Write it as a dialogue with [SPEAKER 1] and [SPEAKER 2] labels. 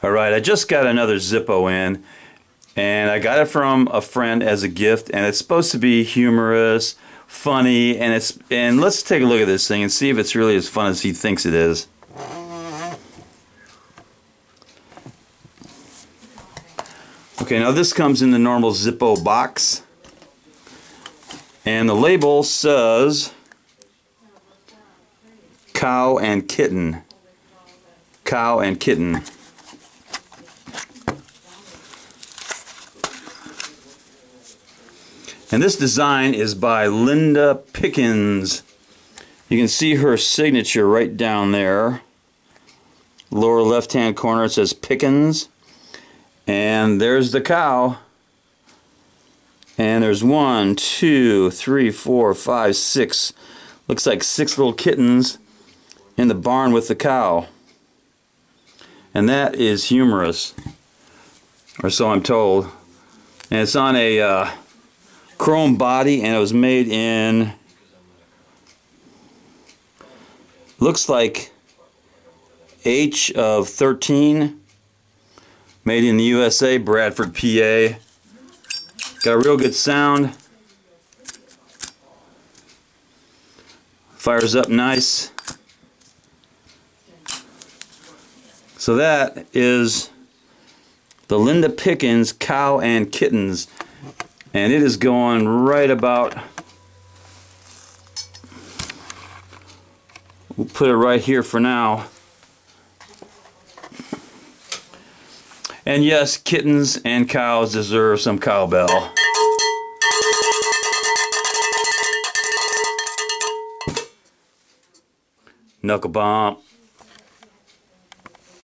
[SPEAKER 1] Alright, I just got another Zippo in, and I got it from a friend as a gift, and it's supposed to be humorous, funny, and let's take a look at this thing and see if it's really as fun as he thinks it is. Okay, now this comes in the normal Zippo box, and the label says Cow and Kitten. Cow and Kitten. And this design is by Pickens. You can see her signature right down there. Lower left hand corner it says Pickens. And there's the cow. And there's 1, 2, 3, 4, 5, 6. Looks like 6 little kittens in the barn with the cow. And that is humorous, or so I'm told. And it's on a chrome body, and it was made in, looks like H of 13, made in the USA, Bradford, PA. Got a real good sound, fires up nice. So that is the Pickens Cow and Kittens, and it is going right about, we'll put it right here for now. And yes, kittens and cows deserve some cowbell. Knuckle bump.